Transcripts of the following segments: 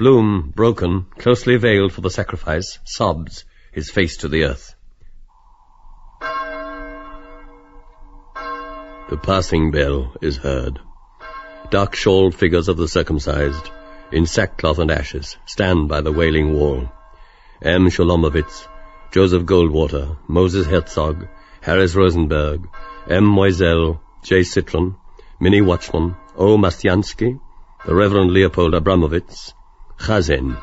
Bloom, broken, closely veiled for the sacrifice, sobs, his face to the earth. The passing bell is heard. Dark-shawled figures of the circumcised, in sackcloth and ashes, stand by the wailing wall. M. Sholomovitz, Joseph Goldwater, Moses Herzog, Harris Rosenberg, M. Moisel, J. Citron, Minnie Watchman, O. Mastyansky, the Reverend Leopold Abramovitz, Chazen.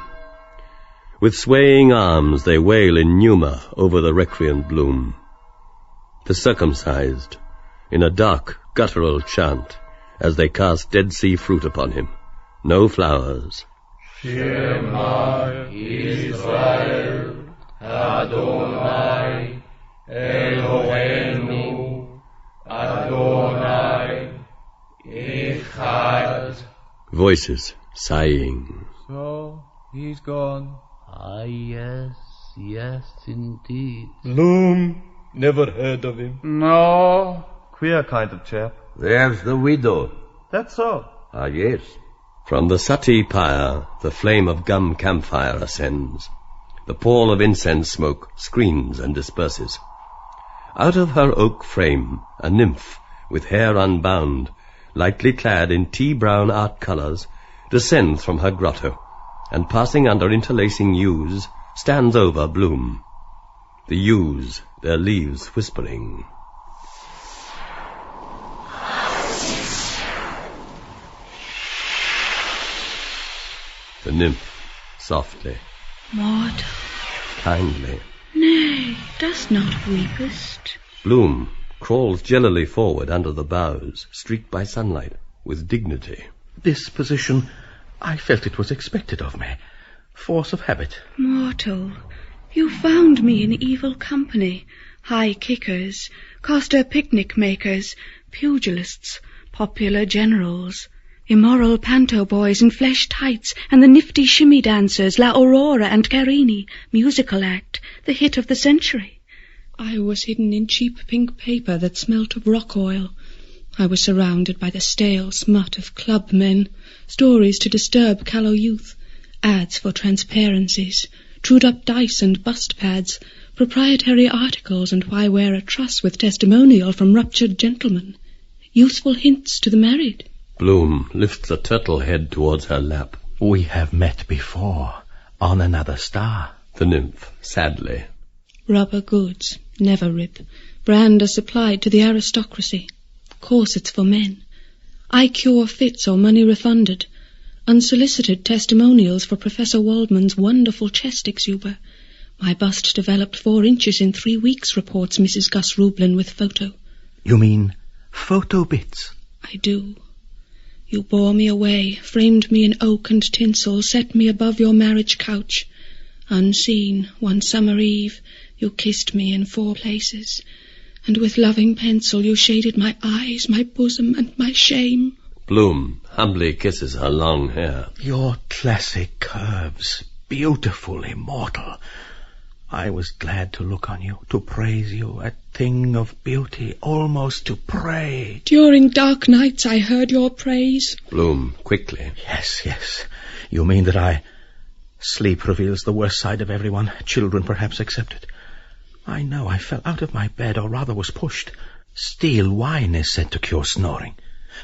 With swaying arms they wail in pneuma over the recreant Bloom. The circumcised, in a dark, guttural chant, as they cast Dead Sea fruit upon him. No flowers. Shema Israel, Adonai, Eloheinu, Adonai, Echad. Voices sighing. So, he's gone. Ah, yes, indeed. Bloom, never heard of him. No, queer kind of chap. There's the widow. That's so. Ah, yes. From the Sati pyre, the flame of gum campfire ascends. The pall of incense smoke screens and disperses. Out of her oak frame, a nymph, with hair unbound, lightly clad in tea-brown art colours, descends from her grotto, and passing under interlacing yews, stands over Bloom. The yews, their leaves whispering. The nymph, softly. Mortal. Kindly. Nay, dost not weepest. Bloom crawls jellily forward under the boughs, streaked by sunlight, with dignity. This position, I felt it was expected of me. Force of habit. Mortal, you found me in evil company. High kickers, coster picnic makers, pugilists, popular generals, immoral panto boys in flesh tights, and the nifty shimmy dancers, La Aurora and Carini, musical act, the hit of the century. I was hidden in cheap pink paper that smelt of rock oil. I was surrounded by the stale smut of club men, stories to disturb callow youth, ads for transparencies, trued-up dice and bust pads, proprietary articles, and why wear a truss with testimonial from ruptured gentlemen, useful hints to the married. Bloom lifts a turtle head towards her lap. We have met before, on another star. The nymph, sadly. Rubber goods, never rip. Brand are supplied to the aristocracy. Corsets for men. I cure fits or money refunded. Unsolicited testimonials for Professor Waldman's wonderful chest exuber. My bust developed 4 inches in 3 weeks, reports Mrs. Gus Rublin with photo. You mean photo bits? I do. You bore me away, framed me in oak and tinsel, set me above your marriage couch. Unseen, one summer eve, you kissed me in 4 places, and with loving pencil you shaded my eyes, my bosom, and my shame. Bloom humbly kisses her long hair. Your classic curves, beautiful, immortal. I was glad to look on you, to praise you, a thing of beauty, almost to pray. During dark nights I heard your praise. Bloom, quickly. Yes. You mean that Sleep reveals the worst side of everyone, children perhaps excepted. I know I fell out of my bed, or rather was pushed. Steel wine is said to cure snoring.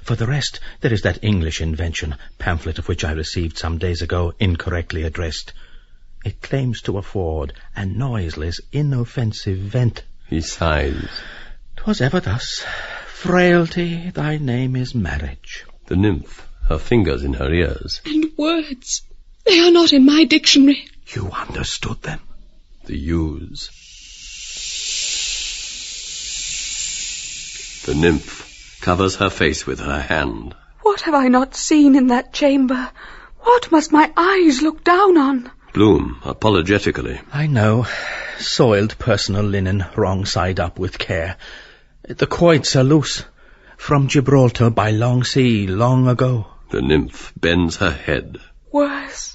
For the rest, there is that English invention, pamphlet of which I received some days ago, incorrectly addressed. It claims to afford a noiseless, inoffensive vent. He sighs. 'Twas ever thus. Frailty, thy name is marriage. The nymph, her fingers in her ears. And words, they are not in my dictionary. You understood them? The yews. The nymph covers her face with her hand. What have I not seen in that chamber? What must my eyes look down on? Bloom, apologetically. I know. Soiled personal linen, wrong side up with care. The quoits are loose. From Gibraltar by long sea, long ago. The nymph bends her head. Worse.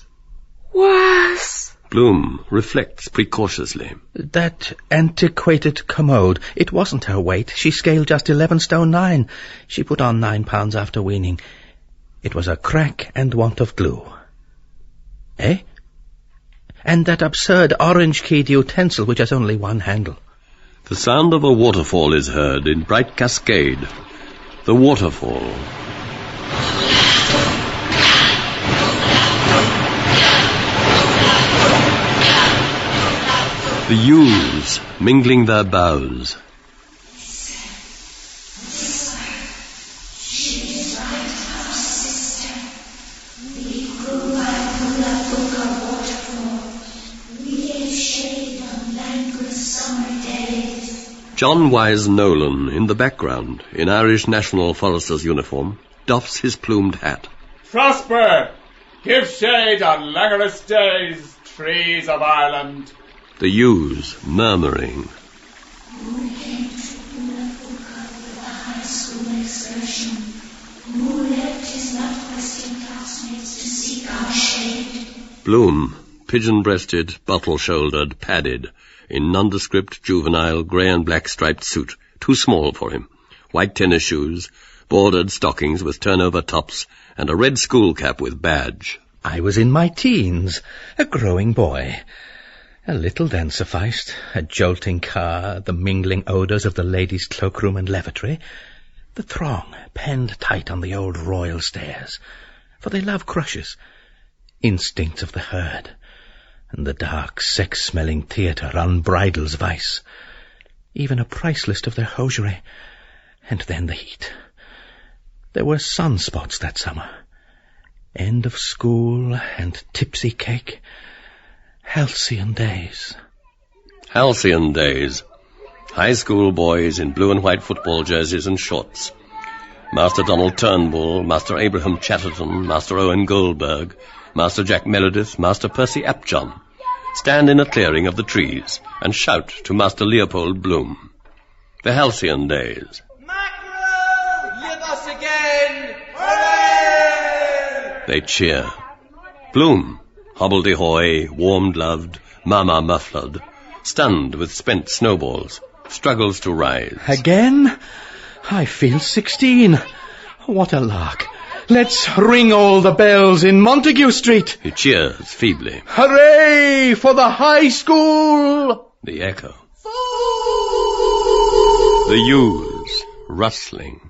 Bloom reflects precautiously. That antiquated commode, it wasn't her weight. She scaled just 11 stone 9. She put on 9 pounds after weaning. It was a crack and want of glue. Eh? And that absurd orange-keyed utensil which has only one handle. The sound of a waterfall is heard in bright cascade. The waterfall. The yews mingling their boughs. John Wise Nolan, in the background, in Irish National Forester's uniform, doffs his plumed hat. Prosper! Give shade on languorous days, trees of Ireland. The yews murmuring. Who came to Unafuka with a high school excursion? Who left his not-questing classmates to seek our shade? Bloom, pigeon-breasted, bottle-shouldered, padded, in nondescript, juvenile, grey and black striped suit, too small for him, white tennis shoes, bordered stockings with turnover tops, and a red school cap with badge. I was in my teens, a growing boy. A little then sufficed, a jolting car, the mingling odours of the ladies' cloakroom and lavatory, the throng penned tight on the old royal stairs, for they love crushes, instincts of the herd, and the dark, sex-smelling theatre unbridles vice, even a price list of their hosiery, and then the heat. There were sunspots that summer. End of school and tipsy cake. Halcyon days. Halcyon days. High school boys in blue and white football jerseys and shorts. Master Donald Turnbull, Master Abraham Chatterton, Master Owen Goldberg, Master Jack Meredith, Master Percy Apjohn, stand in a clearing of the trees and shout to Master Leopold Bloom. The halcyon days. Mackerel! Live us again! Hooray! They cheer. Bloom, hobbledy-hoy, warm-gloved, mama-mufflered, stunned with spent snowballs, struggles to rise. Again? I feel 16. What a lark. Let's ring all the bells in Montague Street. He cheers feebly. Hooray for the high school! The echo. The yews rustling.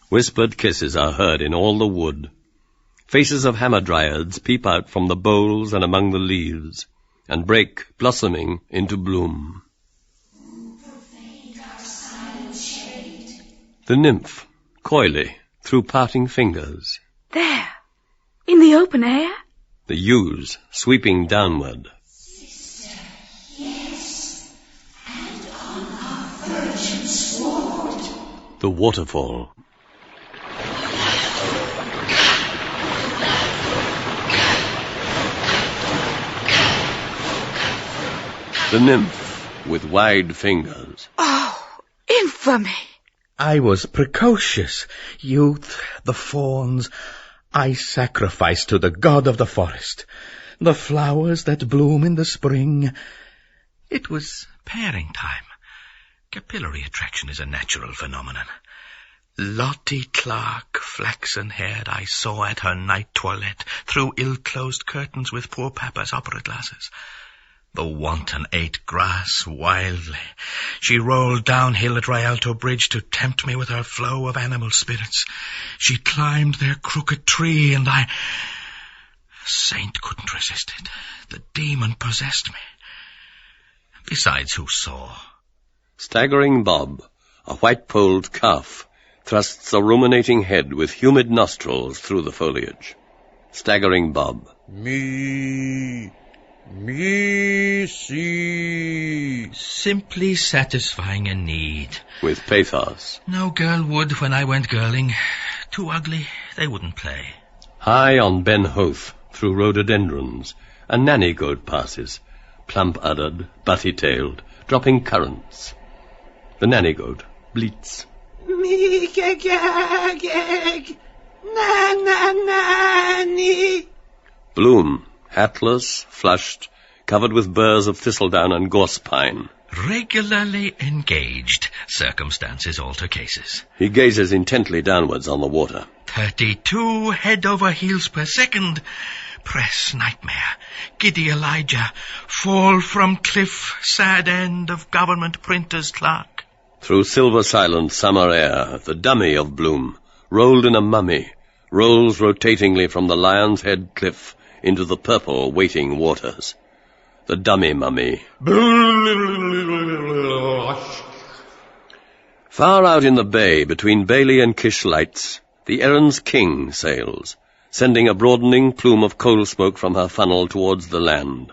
Whispered kisses are heard in all the wood. Faces of hamadryads peep out from the boles and among the leaves, and break, blossoming, into bloom. The nymph, coyly, through parting fingers. There, in the open air. The yews sweeping downward. Sister, yes, and on our virgin sword. The waterfall. The nymph with wide fingers. Oh, infamy! I was precocious. Youth, the fawns, I sacrificed to the god of the forest. The flowers that bloom in the spring. It was pairing time. Capillary attraction is a natural phenomenon. Lottie Clark, flaxen-haired, I saw at her night toilette through ill-closed curtains with poor Papa's opera glasses. The wanton ate grass wildly. She rolled downhill at Rialto Bridge to tempt me with her flow of animal spirits. She climbed their crooked tree, and I... A saint couldn't resist it. The demon possessed me. Besides, who saw? Staggering Bob, a white-polled calf, thrusts a ruminating head with humid nostrils through the foliage. Staggering Bob. Me see. Simply satisfying a need. With pathos. No girl would when I went girling. Too ugly, they wouldn't play. High on Ben Hoath, through rhododendrons, a nanny goat passes, plump-uddered, butty-tailed, dropping currants. The nanny goat bleats. Me-gag-gag, na-na-nanny. Bloom, hatless, flushed, covered with burrs of thistledown and gorse pine. Regularly engaged. Circumstances alter cases. He gazes intently downwards on the water. 32 head over heels per second. Press nightmare. Giddy Elijah. Fall from cliff. Sad end of government printer's clerk. Through silver silent summer air, the dummy of Bloom, rolled in a mummy, rolls rotatingly from the Lion's Head cliff into the purple waiting waters. The dummy mummy. Far out in the bay, between Bailey and Kish lights, the Erin's king sails, sending a broadening plume of coal smoke from her funnel towards the land.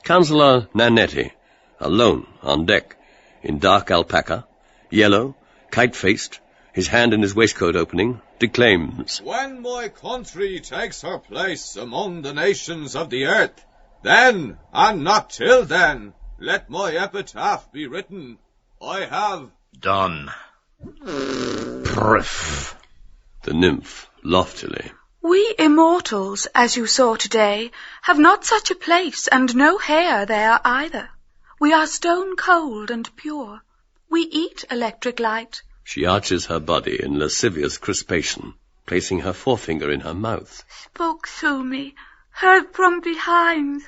Councillor Nanetti, alone on deck, in dark alpaca, yellow, kite-faced, his hand in his waistcoat opening, declaims, When my country takes her place among the nations of the earth, then, and not till then, let my epitaph be written. I have Done. Proof. The nymph, loftily. We immortals, as you saw today, have not such a place, and no hair there either. We are stone cold and pure. We eat electric light. She arches her body in lascivious crispation, placing her forefinger in her mouth. Spoke through me, heard from behind.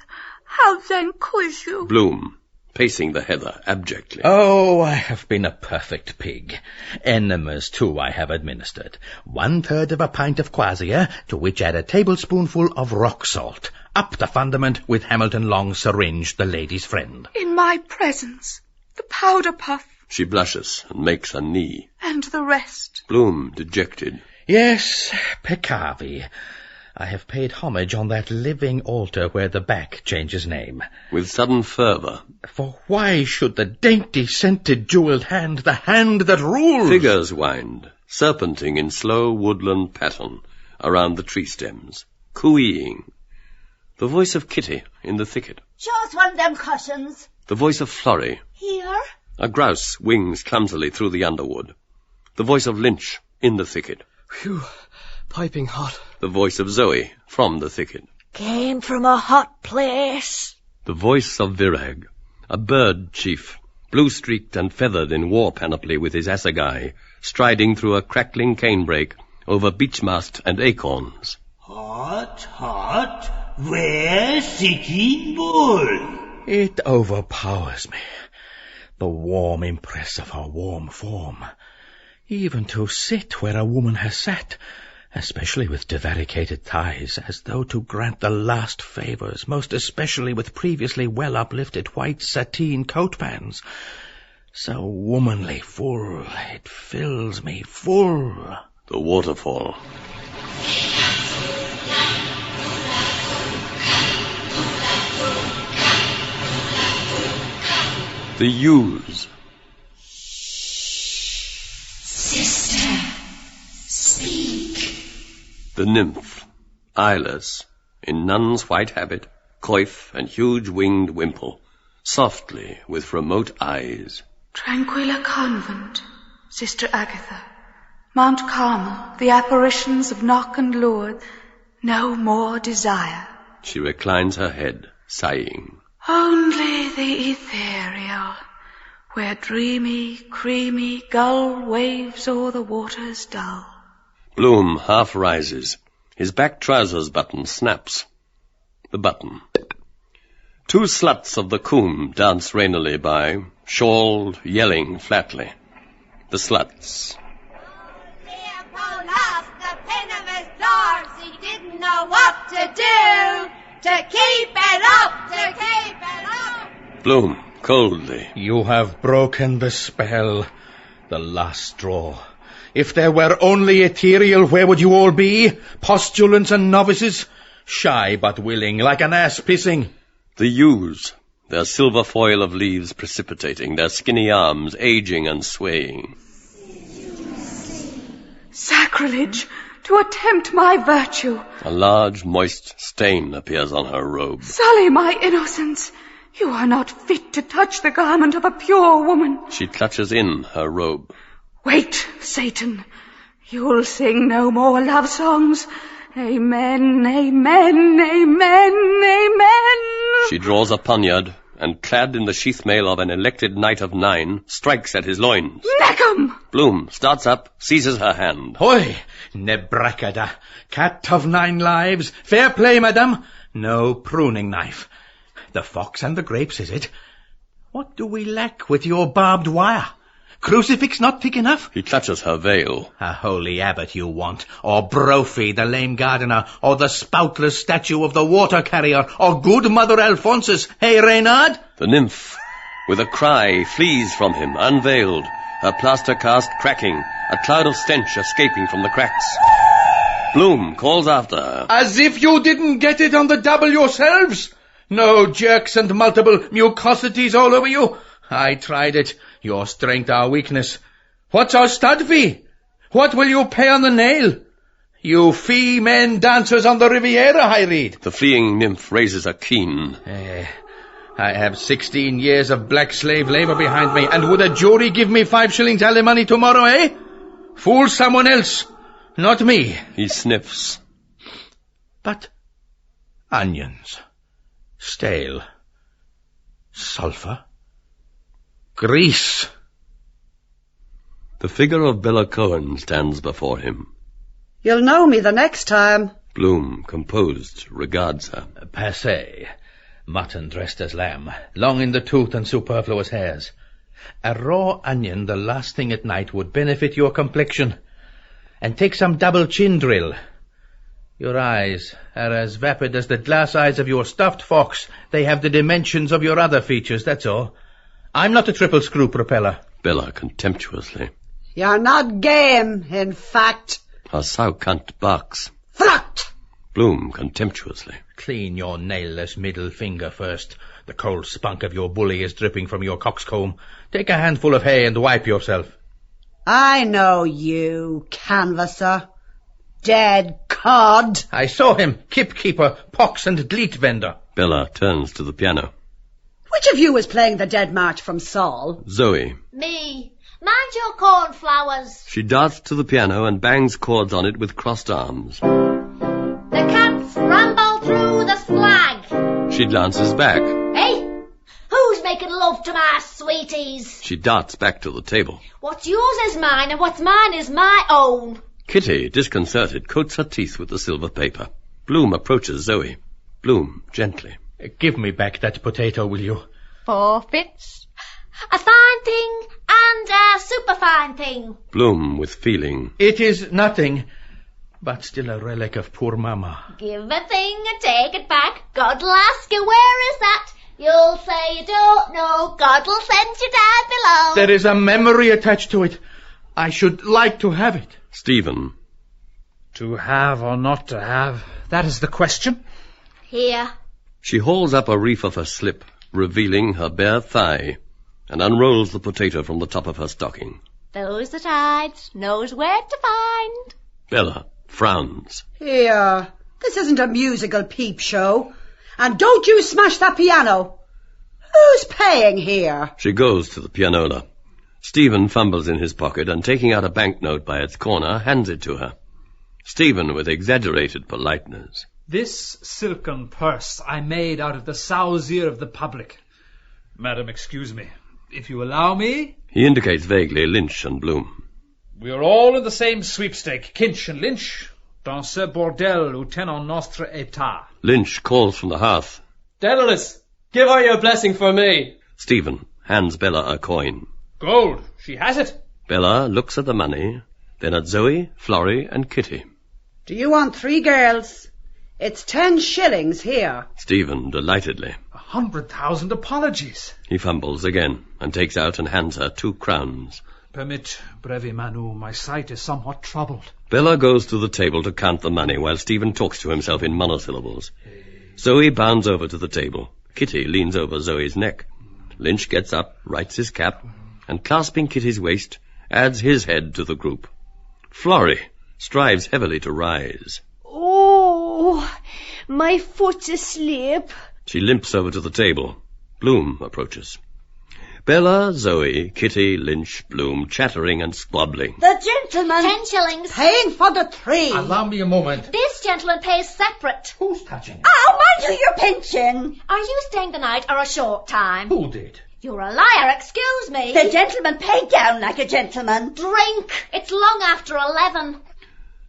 How then could you? Bloom, pacing the heather abjectly. Oh, I have been a perfect pig. Enemas, too, I have administered. 1/3 of a pint of quassia, to which add a tablespoonful of rock salt. Up the fundament with Hamilton Long syringe, the lady's friend. In my presence, the powder puff. She blushes and makes a knee. And the rest. Bloom, dejected. Yes, peccavi. I have paid homage on that living altar where the back changes name. With sudden fervour. For why should the dainty, scented, jewelled hand, the hand that rules... Figures wind, serpenting in slow woodland pattern around the tree stems, cooeying. The voice of Kitty in the thicket. Show us one of them cushions. The voice of Florrie. Here? A grouse wings clumsily through the underwood. The voice of Lynch in the thicket. Phew, piping hot. The voice of Zoe from the thicket. Came from a hot place. The voice of Virag, a bird chief, blue-streaked and feathered in war panoply with his assegai, striding through a crackling canebrake over beechmast and acorns. Hot, hot, where's Sitting Bull? It overpowers me. The warm impress of her warm form. Even to sit where a woman has sat, especially with divaricated thighs, as though to grant the last favours, most especially with previously well-uplifted white sateen coat-bands. So womanly full, it fills me full. The waterfall. The ewes. Sister, speak. The nymph, eyeless, in nun's white habit, coif and huge winged wimple, softly with remote eyes. Tranquilla convent, Sister Agatha. Mount Carmel, the apparitions of Knock and Lourdes, no more desire. She reclines her head, sighing. Only the ethereal, where dreamy, creamy gull waves o'er the waters dull. Bloom half rises. His back trousers button snaps. The button. 2 sluts of the coombe dance rainily by, shawled, yelling flatly. The sluts. Leopold lost the pin of his doors. He didn't know what to do. To keep it up, to keep it up. Bloom, coldly. You have broken the spell, the last straw. If there were only ethereal, where would you all be? Postulants and novices? Shy but willing, like an ass pissing. The ewes, their silver foil of leaves precipitating, their skinny arms aging and swaying. Sacrilege! To attempt my virtue. A large, moist stain appears on her robe. Sully my innocence. You are not fit to touch the garment of a pure woman. She clutches in her robe. Wait, Satan. You'll sing no more love songs. Amen, amen, amen, amen. She draws a poniard, and, clad in the sheath mail of an elected knight of 9, strikes at his loins. Neckham! Bloom starts up, seizes her hand. Hoy, nebrakada, cat of 9 lives. Fair play, madam. No pruning knife. The fox and the grapes, is it? What do we lack with your barbed wire? Crucifix not thick enough? He clutches her veil. A holy abbot you want, or Brophy, the lame gardener, or the spoutless statue of the water carrier, or good Mother Alphonsus. Hey, Reynard? The nymph, with a cry, flees from him, unveiled, her plaster cast cracking, a cloud of stench escaping from the cracks. Bloom calls after her. As if you didn't get it on the double yourselves! No jerks and multiple mucosities all over you. I tried it. Your strength our weakness. What's our stud fee? What will you pay on the nail? You fee men dancers on the Riviera, I read. The fleeing nymph raises a keen. I have 16 years of black slave labour behind me, and would a jury give me 5 shillings alimony tomorrow, eh? Fool someone else, not me. He sniffs. But onions, stale, sulphur, grease. The figure of Bella Cohen stands before him. You'll know me the next time. Bloom, composed, regards her. Passé. Mutton dressed as lamb, long in the tooth and superfluous hairs. A raw onion the last thing at night would benefit your complexion. And take some double chin drill. Your eyes are as vapid as the glass eyes of your stuffed fox. They have the dimensions of your other features, that's all. I'm not a triple screw propeller. Bella contemptuously. You're not game, in fact. Her sow cunt barks. Fracht! Bloom contemptuously. Clean your nailless middle finger first. The cold spunk of your bully is dripping from your coxcomb. Take a handful of hay and wipe yourself. I know you, canvasser. Dead cod. I saw him, kip-keeper, pox and gleet vendor. Bella turns to the piano. Which of you was playing the Dead March from Saul? Zoe. Me. Mind your cornflowers. She darts to the piano and bangs chords on it with crossed arms. The cats ramble through the slag. She glances back. Hey, who's making love to my sweeties? She darts back to the table. What's yours is mine, and what's mine is my own. Kitty, disconcerted, coats her teeth with the silver paper. Bloom approaches Zoe. Bloom, gently. Give me back that potato, will you? Forfeits. A fine thing and a superfine thing. Bloom, with feeling. It is nothing, but still a relic of poor Mama. Give a thing and take it back. God'll ask you where is that. You'll say you don't know. God'll send you down below. There is a memory attached to it. I should like to have it. Stephen. To have or not to have, that is the question. Here. She hauls up a reef of her slip, revealing her bare thigh, and unrolls the potato from the top of her stocking. Those that hides knows where to find. Bella frowns. Here, this isn't a musical peep show. And don't you smash that piano. Who's paying here? She goes to the pianola. Stephen fumbles in his pocket and, taking out a banknote by its corner, hands it to her. Stephen, with exaggerated politeness. This silken purse I made out of the sow's ear of the public. Madam, excuse me. If you allow me... He indicates vaguely Lynch and Bloom. We are all in the same sweepstake, Kinch and Lynch. Dans ce bordel où tenons notre état. Lynch calls from the hearth. Dedalus, give her your blessing for me. Stephen hands Bella a coin. Gold. She has it. Bella looks at the money, then at Zoe, Florrie, and Kitty. Do you want 3 girls? It's 10 shillings here. Stephen, delightedly. 100,000 apologies. He fumbles again, and takes out and hands her 2 crowns. Permit, brevi manu, my sight is somewhat troubled. Bella goes to the table to count the money, while Stephen talks to himself in monosyllables. Zoe bounds over to the table. Kitty leans over Zoe's neck. Lynch gets up, rights his cap, and clasping Kitty's waist, adds his head to the group. Florrie strives heavily to rise. Oh, my foot's asleep. She limps over to the table. Bloom approaches. Bella, Zoe, Kitty, Lynch, Bloom, chattering and squabbling. The gentleman... 10 shillings. Paying for the tree. Allow me a moment. This gentleman pays separate. Who's touching it? Oh, mind you, you're pinching. Are you staying the night or a short time? Who did? You're a liar, excuse me. The gentleman paid down like a gentleman. Drink. It's long after 11.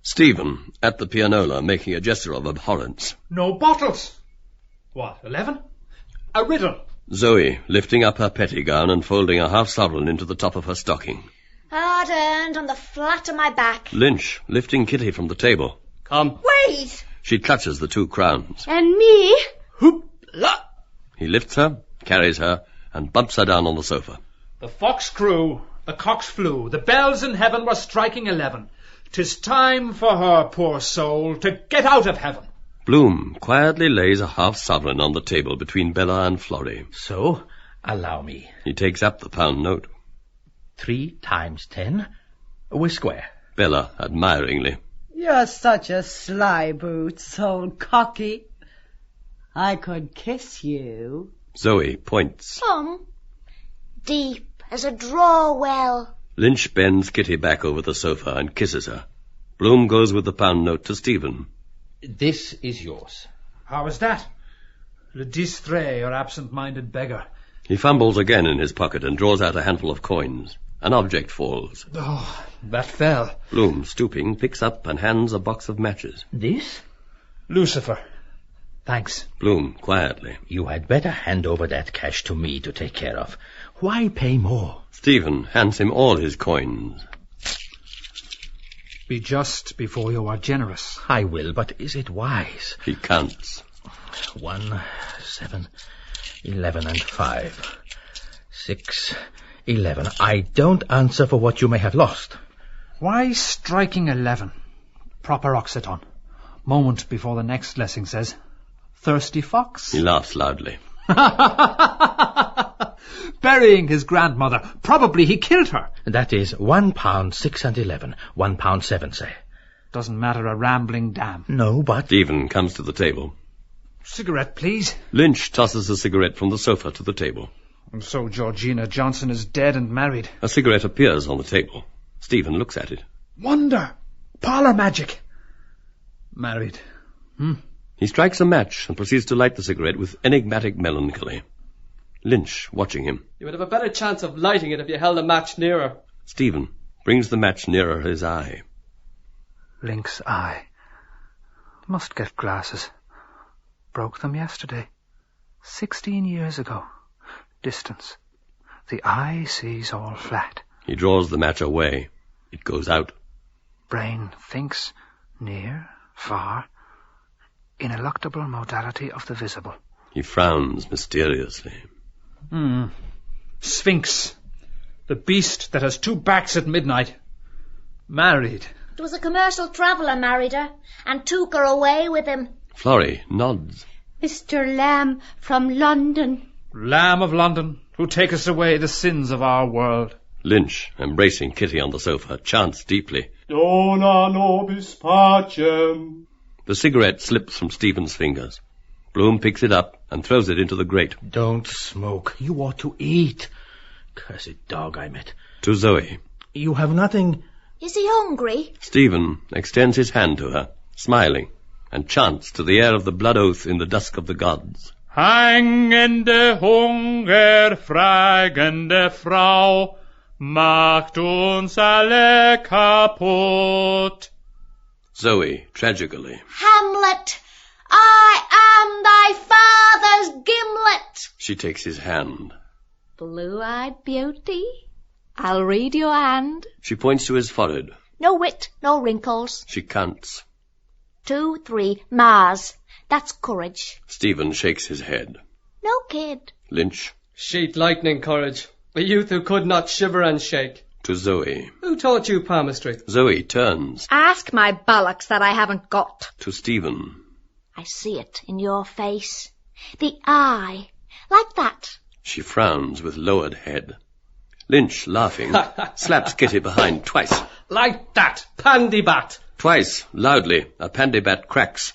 Stephen, at the pianola, making a gesture of abhorrence. No bottles. What, 11? A riddle. Zoe, lifting up her petty gown and folding a half-sovereign into the top of her stocking. Hard-earned on the flat of my back. Lynch, lifting Kitty from the table. Come. Wait. She clutches the 2 crowns. And me? Hoop-la! He lifts her, carries her, and bumps her down on the sofa. The fox crew, the cocks flew, the bells in heaven were striking 11. 'Tis time for her, poor soul, to get out of heaven. Bloom quietly lays a half-sovereign on the table between Bella and Florrie. So, allow me. He takes up the pound note. 3 times 10, we're square. Bella, admiringly. You're such a sly boots, old cocky. I could kiss you. Zoe points. Deep as a draw well. Lynch bends Kitty back over the sofa and kisses her. Bloom goes with the pound note to Stephen. This is yours. How is that? Le distrait, or absent-minded beggar. He fumbles again in his pocket and draws out a handful of coins. An object falls. Oh, that fell. Bloom, stooping, picks up and hands a box of matches. This? Lucifer. Thanks. Bloom, quietly. You had better hand over that cash to me to take care of. Why pay more? Stephen hands him all his coins. Be just before you are generous. I will, but is it wise? He counts. 1, 7, 11 and 5. 6, 11. I don't answer for what you may have lost. Why striking 11? Proper occiton. Moment before the next lesson says, thirsty fox. He laughs loudly. Burying his grandmother. Probably he killed her. That is £1 6 and 11. £1 7, say. Doesn't matter a rambling damn. No, but... Stephen comes to the table. Cigarette, please. Lynch tosses a cigarette from the sofa to the table. And so Georgina Johnson is dead and married. A cigarette appears on the table. Stephen looks at it. Wonder. Parlour magic. Married. He strikes a match and proceeds to light the cigarette with enigmatic melancholy. Lynch, watching him. You would have a better chance of lighting it if you held a match nearer. Stephen brings the match nearer his eye. Lynx eye. Must get glasses. Broke them yesterday. 16 years ago. Distance. The eye sees all flat. He draws the match away. It goes out. Brain thinks near, far, ineluctable modality of the visible. He frowns mysteriously. Sphinx. The beast that has 2 backs at midnight. Married. It was a commercial traveller married her and took her away with him. Florrie nods. Mr. Lamb from London. Lamb of London, who takest away the sins of our world. Lynch, embracing Kitty on the sofa, chants deeply. Dona nobis pacem. The cigarette slips from Stephen's fingers. Bloom picks it up and throws it into the grate. Don't smoke. You ought to eat. Cursed dog I met. To Zoe. You have nothing... Is he hungry? Stephen extends his hand to her, smiling, and chants to the air of the blood oath in the dusk of the gods. Hangende Hunger, fragende Frau, macht uns alle kaputt. Zoe, tragically. Hamlet, I am thy father's gimlet. She takes his hand. Blue-eyed beauty, I'll read your hand. She points to his forehead. No wit, no wrinkles. She counts. 2, 3, Mars. That's courage. Stephen shakes his head. No kid. Lynch. Sheet lightning courage. A youth who could not shiver and shake. To Zoe. Who taught you palmistry? Zoe turns. Ask my bollocks that I haven't got. To Stephen. I see it in your face. The eye. Like that. She frowns with lowered head. Lynch, laughing, slaps Kitty behind twice. Like that, pandybat. Twice, loudly, a pandybat cracks.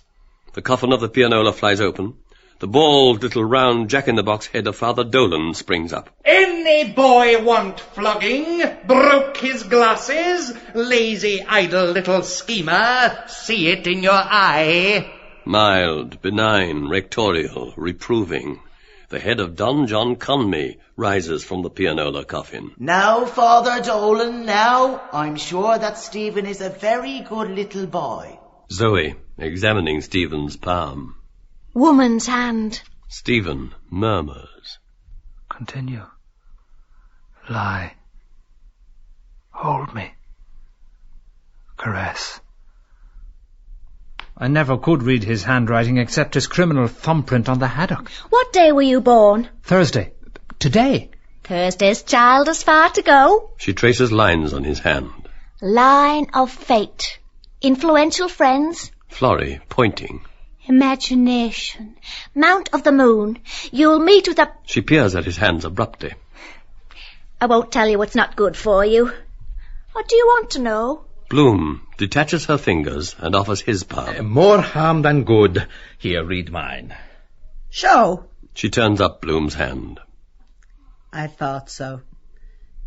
The coffin of the pianola flies open. The bald little round jack-in-the-box head of Father Dolan springs up. Any boy want flogging? Broke his glasses? Lazy, idle little schemer? See it in your eye. Mild, benign, rectorial, reproving. The head of Don John Conmee rises from the pianola coffin. Now, Father Dolan, now. I'm sure that Stephen is a very good little boy. Zoe, examining Stephen's palm. Woman's hand. Stephen murmurs. Continue. Lie. Hold me. Caress. I never could read his handwriting except his criminal thumbprint on the haddock. What day were you born? Thursday. Today. Thursday's child has far to go. She traces lines on his hand. Line of fate. Influential friends. Florrie, pointing. Imagination. Mount of the moon. You'll meet with a... She peers at his hands abruptly. I won't tell you what's not good for you. What do you want to know? Bloom detaches her fingers and offers his palm. More harm than good. Here, read mine. Show. She turns up Bloom's hand. I thought so.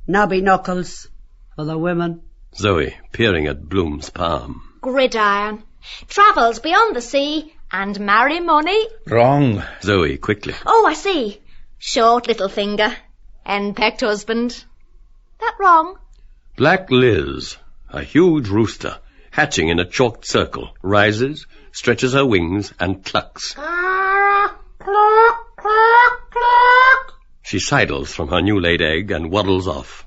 Knobby knuckles for the women. Zoe, peering at Bloom's palm. Gridiron. Travels beyond the sea and marry money. Wrong. Zoe, quickly. Oh, I see. Short little finger. Henpecked husband. That wrong? Black Liz, a huge rooster, hatching in a chalked circle, rises, stretches her wings, and clucks. She sidles from her new-laid egg and waddles off.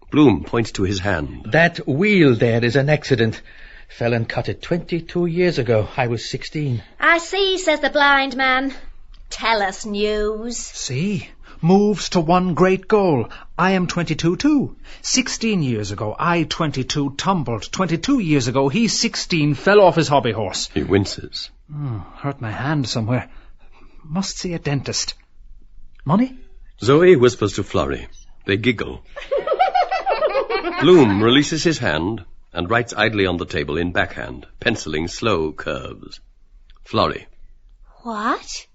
Bloom points to his hand. That wheel there is an accident. Fell and cut it 22 years ago. I was 16. I see, says the blind man. Tell us news. See? Moves to one great goal. I am 22 too. 16 years ago, I 22 tumbled. 22 years ago, he 16 fell off his hobby horse. He winces. Hurt my hand somewhere. Must see a dentist. Money? Zoe whispers to Florrie. They giggle. Bloom releases his hand and writes idly on the table in backhand, penciling slow curves. Florrie. What?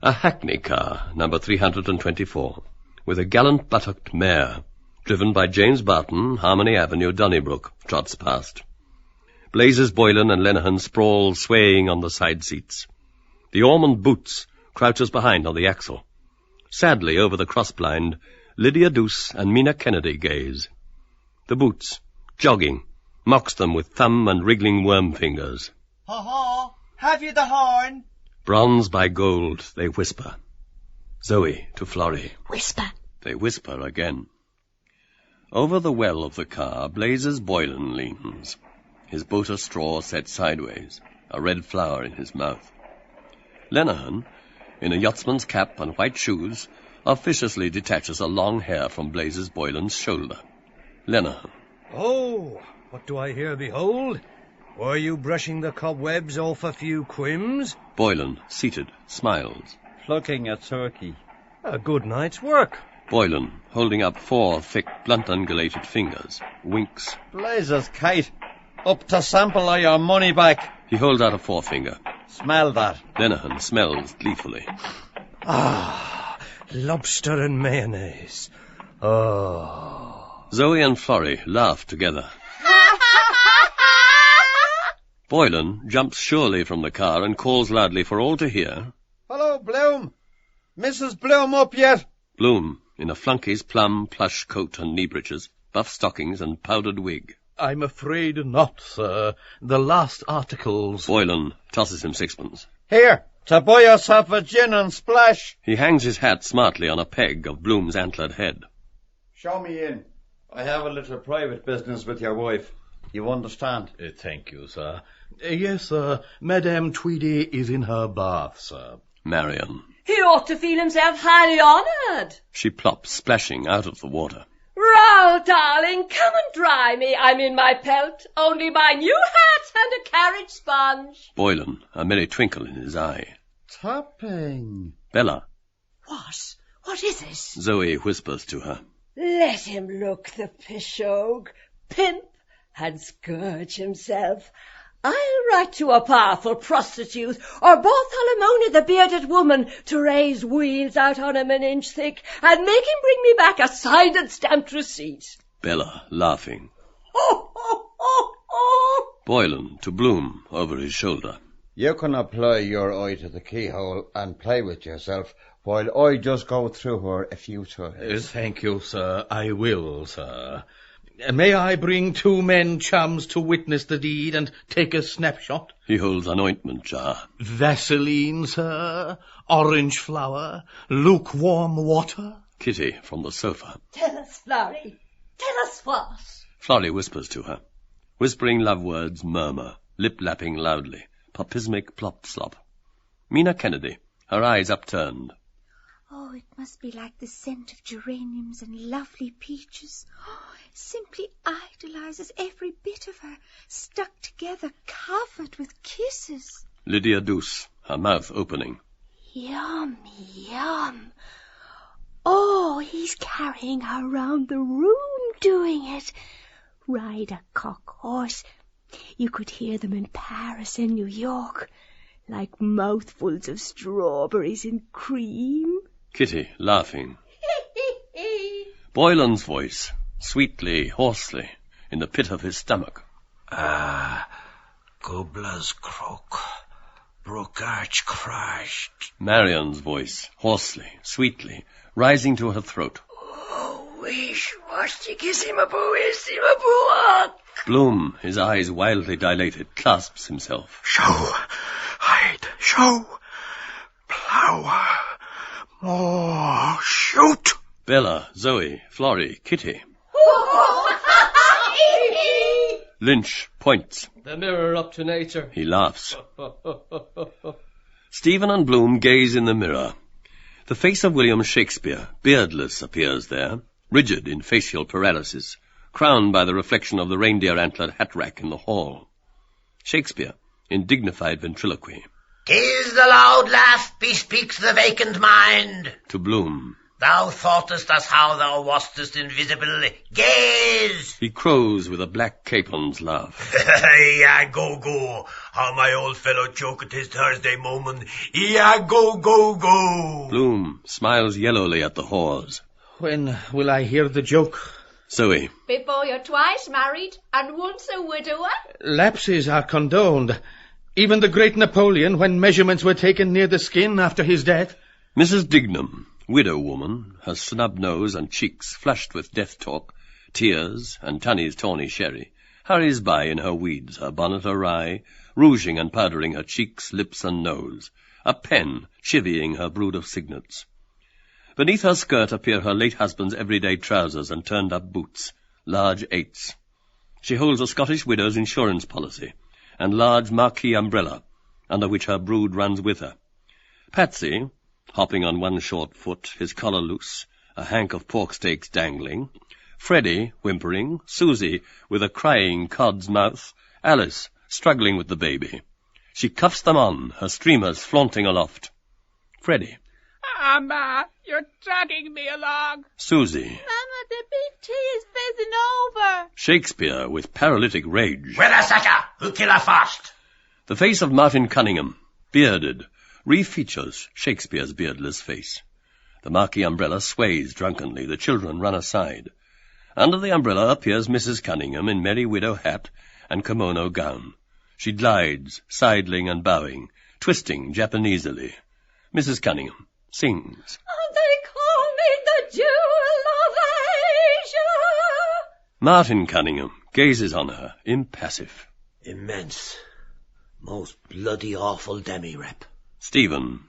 A hackney car, number 324, with a gallant buttocked mare, driven by James Barton, Harmony Avenue, Donnybrook, trots past. Blazes Boylan and Lenihan sprawl swaying on the side seats. The Ormond Boots crouches behind on the axle. Sadly, over the cross-blind, Lydia Douce and Mina Kennedy gaze. The Boots, jogging, mocks them with thumb and wriggling worm fingers. Ha-ha! Have you the horn? Bronze by gold, they whisper. Zoe to Florrie. Whisper. They whisper again. Over the well of the car, Blazes Boylan leans, his boot of straw set sideways, a red flower in his mouth. Lenihan, in a yachtsman's cap and white shoes, officiously detaches a long hair from Blazes Boylan's shoulder. Lenihan. Oh, what do I here behold? Were you brushing the cobwebs off a few quims? Boylan, seated, smiles. Plucking a turkey. A good night's work. Boylan, holding up 4 thick, blunt-ungulated fingers, winks. Blazes, Kate. Up to sample or your money back. He holds out a forefinger. Smell that. Lenihan smells gleefully. Ah, lobster and mayonnaise. Oh. Zoe and Florrie laugh together. Boylan jumps surely from the car and calls loudly for all to hear. Hello, Bloom. Mrs. Bloom up yet? Bloom, in a flunkey's plum plush coat and knee breeches, buff stockings and powdered wig. I'm afraid not, sir. The last articles... Boylan tosses him 6pence. Here, to buy yourself a gin and splash. He hangs his hat smartly on a peg of Bloom's antlered head. Show me in. I have a little private business with your wife. You understand? Thank you, sir. Yes, sir. Madame Tweedy is in her bath, sir. Marion. He ought to feel himself highly honoured. She plops, splashing out of the water. Raoul, darling, come and dry me. I'm in my pelt. Only my new hat and a carriage sponge. Boylan, a merry twinkle in his eye. Tapping. Bella. What? What is it? Zoe whispers to her. Let him look, the pishogue. Pimp and scourge himself. I'll write to a powerful prostitute, or Bartholomew the bearded woman, to raise wheels out on him an inch thick, and make him bring me back a signed and stamped receipt. Bella, laughing. Ho, ho, ho, ho. Boylan, to Bloom, over his shoulder. You can apply your eye to the keyhole and play with yourself, while I just go through her a few times. Thank you, sir. I will, sir. May I bring 2 men chums to witness the deed and take a snapshot? He holds an ointment jar. Vaseline, sir. Orange flower. Lukewarm water. Kitty, from the sofa. Tell us, Florrie. Tell us what? Florrie whispers to her. Whispering love words murmur, lip-lapping loudly. Popismic plop-slop. Mina Kennedy, her eyes upturned. Oh, it must be like the scent of geraniums and lovely peaches. Oh, simply idolizes every bit of her, stuck together, covered with kisses. Lydia Douce, her mouth opening. Yum, yum. Oh, he's carrying her round the room doing it. Ride a cock horse. You could hear them in Paris and New York, like mouthfuls of strawberries and cream. Kitty, laughing. Boylan's voice, sweetly, hoarsely, in the pit of his stomach. Gobler's croak, brook arch crashed. Marian's voice, hoarsely, sweetly, rising to her throat. Oh, wish, washtikisimaboo. Bloom, his eyes wildly dilated, clasps himself. Show, hide, show, plow, more, shoot. Bella, Zoe, Florrie, Kitty. Lynch points. The mirror up to nature. He laughs. Stephen and Bloom gaze in the mirror. The face of William Shakespeare, beardless, appears there, rigid in facial paralysis, crowned by the reflection of the reindeer-antlered hat-rack in the hall. Shakespeare, in dignified ventriloquy. "'Tis the loud laugh bespeaks the vacant mind. To Bloom. Thou thoughtest as how thou wastest invisible. Gaze! He crows with a black capon's laugh. Yeah, go. How my old fellow choke at his Thursday moment. Yeah, go. Bloom smiles yellowly at the whores. When will I hear the joke? Zoe. Before you're twice married and once a widower. Lapses are condoned. Even the great Napoleon, when measurements were taken near the skin after his death. Mrs. Dignam, widow woman, her snub nose and cheeks flushed with death talk, tears, and Tunny's tawny sherry, hurries by in her weeds, her bonnet awry, rouging and powdering her cheeks, lips, and nose, a pen chivying her brood of signets. Beneath her skirt appear her late husband's everyday trousers and turned-up boots, large 8s. She holds a Scottish widow's insurance policy, and large marquee umbrella, under which her brood runs with her. Patsy, hopping on one short foot, his collar loose, a hank of pork steaks dangling, Freddie, whimpering, Susie, with a crying cod's mouth, Alice, struggling with the baby. She cuffs them on, her streamers flaunting aloft. Freddie. Ma, you're dragging me along. Susie. Mama, the big tea is fizzing over. Shakespeare, with paralytic rage. Weathersacker, who kill her fast? The face of Martin Cunningham, bearded, refeatures Shakespeare's beardless face. The marquee umbrella sways drunkenly. The children run aside. Under the umbrella appears Mrs. Cunningham in merry widow hat and kimono gown. She glides, sidling and bowing, twisting Japanesely. Mrs. Cunningham sings. And they call me the Jewel of Asia. Martin Cunningham gazes on her, impassive. Immense. Most bloody awful demi-rep. Stephen.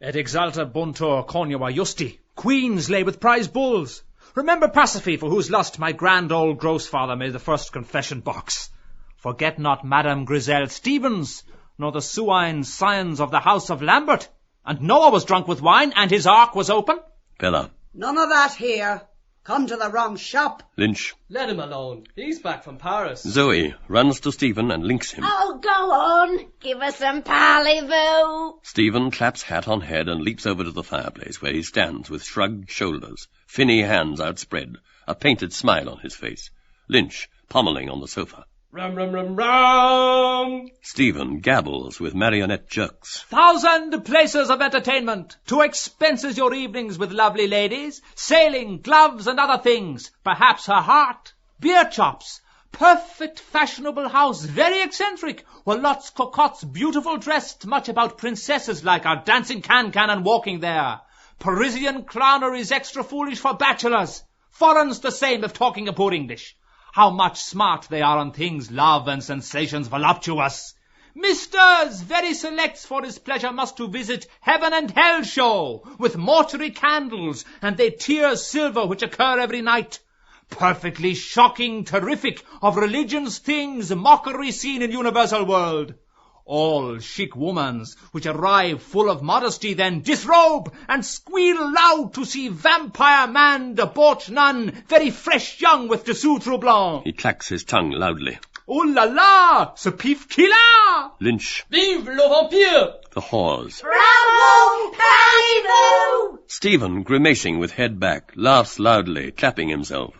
Et exalta buntur conua justi. Queens lay with prize bulls. Remember Pasiphae, for whose lust my grand old grossfather made the first confession box. Forget not Madame Griselle Stevens, nor the swine scions of the house of Lambert. And Noah was drunk with wine, and his ark was open. Bella. None of that here. Come to the wrong shop. Lynch. Let him alone. He's back from Paris. Zoe runs to Stephen and links him. Oh, go on. Give us some parley-vous. Stephen claps hat on head and leaps over to the fireplace, where he stands with shrugged shoulders, finny hands outspread, a painted smile on his face. Lynch, pommelling on the sofa. Rum, rum, rum, rum. Stephen gabbles with marionette jerks. 1,000 places of entertainment. 2 expenses your evenings with lovely ladies. Sailing, gloves and other things. Perhaps her heart. Beer chops. Perfect fashionable house. Very eccentric. Well, lots cocottes, beautiful dressed. Much about princesses like are dancing can-can and walking there. Parisian clownery is extra foolish for bachelors. Foreign's the same if talking a poor English. How much smart they are on things, love and sensations voluptuous. Misters very selects for his pleasure must to visit heaven and hell show, with mortuary candles, and they tears silver which occur every night. Perfectly shocking, terrific, of religion's things, mockery seen in universal world. All chic womans, which arrive full of modesty, then disrobe, and squeal loud to see vampire man, debauched nun, very fresh young with dessous troublants. He clacks his tongue loudly. Oh la la, ce pif qu'il a! Lynch. Vive le vampire! The whores. Bravo, Paribou! Stephen, grimacing with head back, laughs loudly, clapping himself.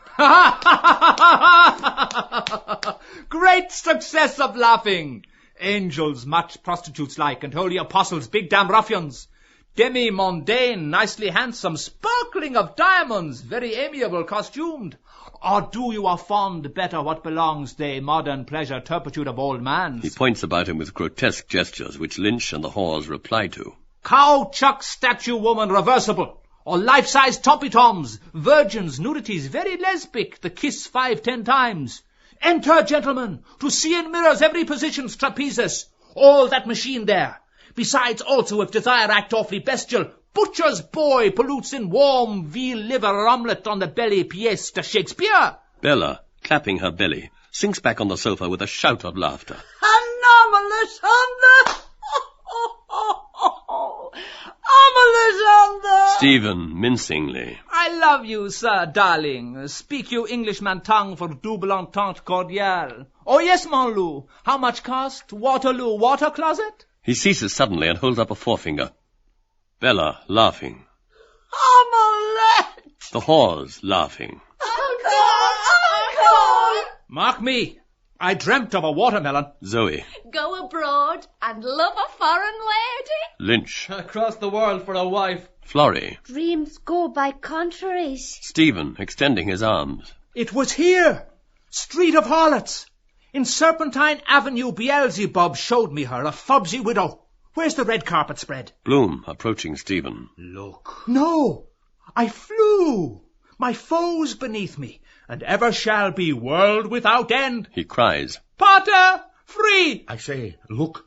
Great success of laughing! Angels much prostitutes like, and holy apostles big damn ruffians. Demi-mondaine, nicely handsome, sparkling of diamonds, very amiable costumed. Or do you are fond better what belongs the modern pleasure turpitude of old mans? He points about him with grotesque gestures, which Lynch and the whores reply to. Cow-chuck statue woman reversible, or life-size toppy-toms, virgins, nudities, very lesbic, the kiss 5-10 times. Enter, gentlemen, to see in mirrors every position's trapezes, all that machine there. Besides also, if desire act awfully bestial, butcher's boy pollutes in warm veal liver omelette on the belly pièce de Shakespeare. Bella, clapping her belly, sinks back on the sofa with a shout of laughter. Anomalous on the... Anomalous on the... Stephen, mincingly. I love you, sir, darling. Speak you Englishman tongue for double entente cordiale. Oh, yes, mon loup. How much cost? Waterloo water closet? He ceases suddenly and holds up a forefinger. Bella, laughing. Omelette! The whores, laughing. Encore! Mark me. I dreamt of a watermelon. Zoe. Go abroad and love a foreign lady. Lynch. Across the world for a wife. Florrie. Dreams go by contraries. Stephen, extending his arms. It was here. Street of Harlots. In Serpentine Avenue, Beelzebub showed me her, a fubsy widow. Where's the red carpet spread? Bloom, approaching Stephen. Look. No. I flew. My foes beneath me, and ever shall be world without end. He cries. Pater, free! I say, look.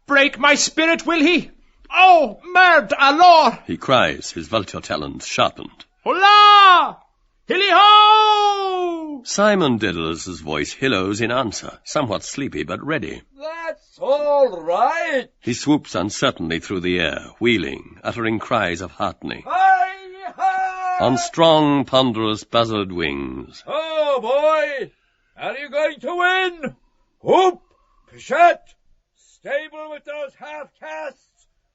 Break my spirit, will he? Oh, merde, alors! He cries, his vulture talons sharpened. Hola! Hilly-ho! Simon Dedalus' voice hilloes in answer, somewhat sleepy but ready. That's all right. He swoops uncertainly through the air, wheeling, uttering cries of heartening. Hi-ha! On strong, ponderous, buzzard wings. Oh, boy! Are you going to win? Whoop! Pshat! Stable with those half-castes!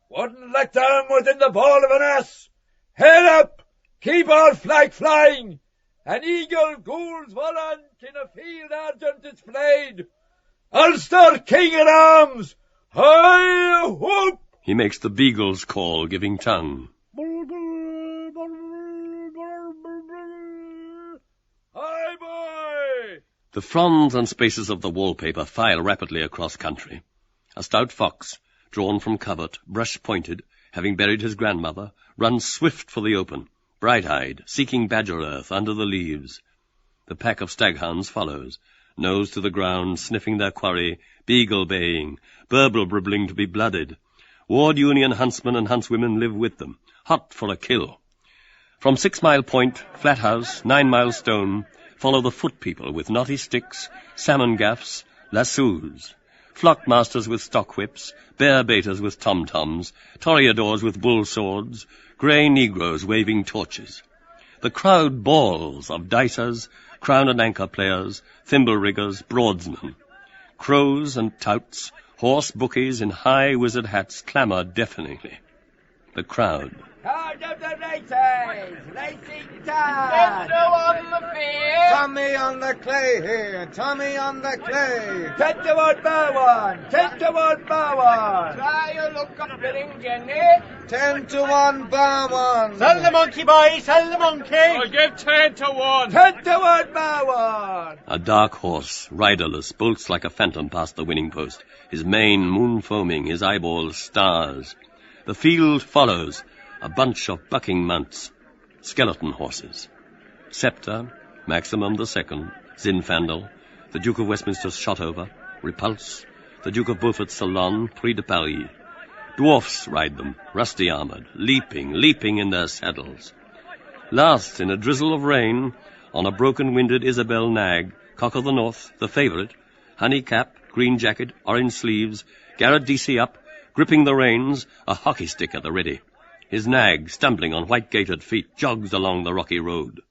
Wouldn't let them within the ball of an ass! Head up! Keep all flag flying! An eagle gules volant in a field argent displayed! Ulster King at arms! Hi! Whoop! He makes the beagle's call, giving tongue. Hi, boy! The fronds and spaces of the wallpaper file rapidly across country. A stout fox, drawn from covert, brush-pointed, having buried his grandmother, runs swift for the open, bright-eyed, seeking badger earth under the leaves. The pack of staghounds follows, nose to the ground, sniffing their quarry, beagle baying, burble bribbling to be blooded. Ward Union huntsmen and huntswomen live with them, hot for a kill. From 6 Mile Point, Flat House, 9 Mile Stone, follow the foot people with knotty sticks, salmon gaffs, lassos, flock masters with stock whips, bear baiters with tom-toms, toreadors with bull swords, grey negroes waving torches. The crowd bawls of dicers, crown and anchor players, thimble riggers, broadsmen. Crows and touts, horse bookies in high wizard hats clamour deafeningly. The crowd, Card of the races! Racing time! Let's go on the field! Tommy on the clay here! Tommy on the clay! 10 to 1 bar 1! 10 to 1 bar 1! Try your luck up bidding, Jenny. 10 to 1 bar 1! Sell the monkey, boys! Sell the monkey! I'll give 10 to 1! 10 to 1 bar 1! A dark horse, riderless, bolts like a phantom past the winning post, his mane moon-foaming, his eyeballs stars. The field follows, a bunch of bucking mounts, skeleton horses. Sceptre, Maximum II, Zinfandel, the Duke of Westminster's Shotover, Repulse, the Duke of Beaufort's Salon, Prix de Paris. Dwarfs ride them, rusty-armoured, leaping in their saddles. Last, in a drizzle of rain, on a broken-winded Isabel nag, Cock of the North, the favourite, honey cap, green jacket, orange sleeves, Garrett DC up, gripping the reins, a hockey stick at the ready. His nag, stumbling on white-gaitered feet, jogs along the rocky road.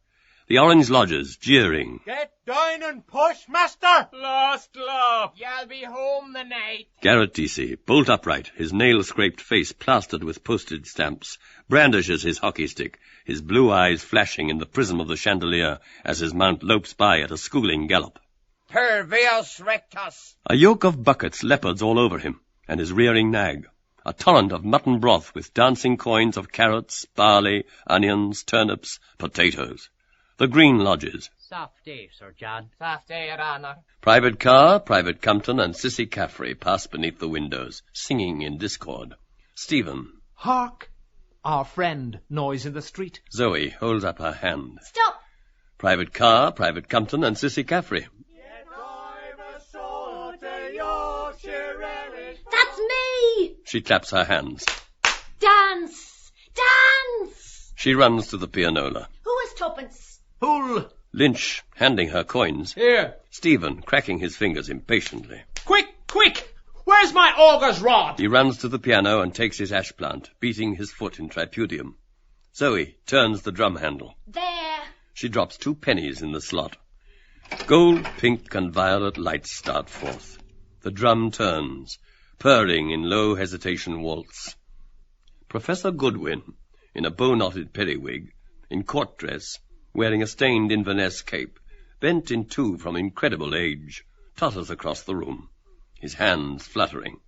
The orange lodgers, jeering. Get down and push, master! Last lap! You'll be home the night. Garrett DC, bolt upright, his nail-scraped face plastered with postage stamps, brandishes his hockey stick, his blue eyes flashing in the prism of the chandelier as his mount lopes by at a schooling gallop. Per Veos rectus! A yoke of buckets leopards all over him, and his rearing nag. A torrent of mutton broth with dancing coins of carrots, barley, onions, turnips, potatoes. The green lodges. Soft day, Sir John. Soft day, Your Honour. Private Carr, Private Compton, and Sissy Caffrey pass beneath the windows, singing in discord. Stephen. Hark! Our friend, noise in the street. Zoe holds up her hand. Stop! Private Carr, Private Compton, and Sissy Caffrey. That's me! She claps her hands. Dance! Dance! She runs to the pianola. Who is tuppence? Pull! Lynch, handing her coins. Here. Stephen, cracking his fingers impatiently. Quick, quick! Where's my auger's rod? He runs to the piano and takes his ash plant, beating his foot in tripudium. Zoe turns the drum handle. There. She drops 2 pennies in the slot. Gold, pink, and violet lights start forth. The drum turns, purring in low hesitation waltz. Professor Goodwin, in a bow-knotted periwig, in court dress, wearing a stained Inverness cape, bent in 2 from incredible age, totters across the room, his hands fluttering.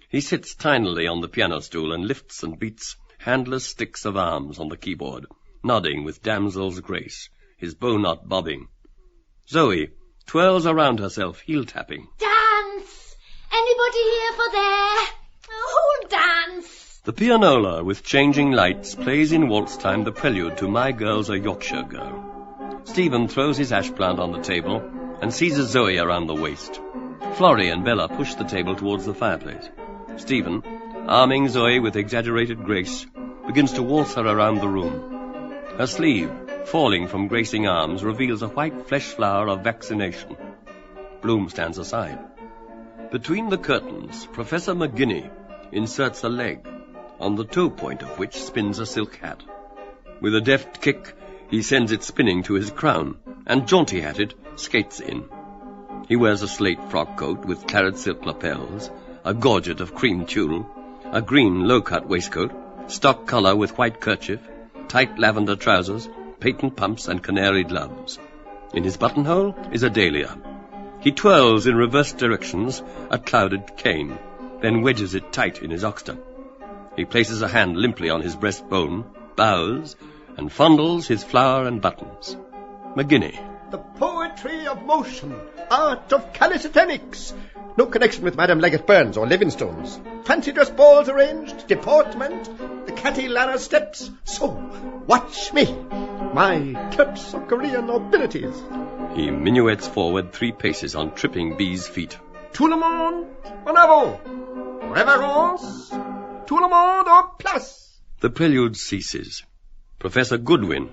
He sits tinily on the piano stool and lifts and beats handless sticks of arms on the keyboard, nodding with damsel's grace, his bow-knot bobbing. Zoe twirls around herself, heel-tapping. Dance! Anybody here for there? Who'll dance? The pianola, with changing lights, plays in waltz time the prelude to My Girl's a Yorkshire Girl. Stephen throws his ash plant on the table and seizes Zoe around the waist. Florrie and Bella push the table towards the fireplace. Stephen, arming Zoe with exaggerated grace, begins to waltz her around the room. Her sleeve, falling from gracing arms, reveals a white flesh flower of vaccination. Bloom stands aside. Between the curtains, Professor McGinney inserts a leg, on the toe point of which spins a silk hat. With a deft kick, he sends it spinning to his crown, and jaunty-hatted, skates in. He wears a slate frock coat with claret silk lapels, a gorget of cream tulle, a green low-cut waistcoat, stock collar with white kerchief, tight lavender trousers, patent pumps, and canary gloves. In his buttonhole is a dahlia. He twirls in reverse directions a clouded cane, then wedges it tight in his oxter. He places a hand limply on his breastbone, bows, and fondles his flower and buttons. McGinney. The poetry of motion, art of calisthenics. No connection with Madame Leggett Burns or Livingstone's. Fancy dress balls arranged, deportment, the catty ladder steps. So, watch me, my Terpsichorean nobilities. He minuets forward 3 paces on tripping bee's feet. Tout le monde en avant. Reverence. Tout le monde en place. The prelude ceases. Professor Goodwin,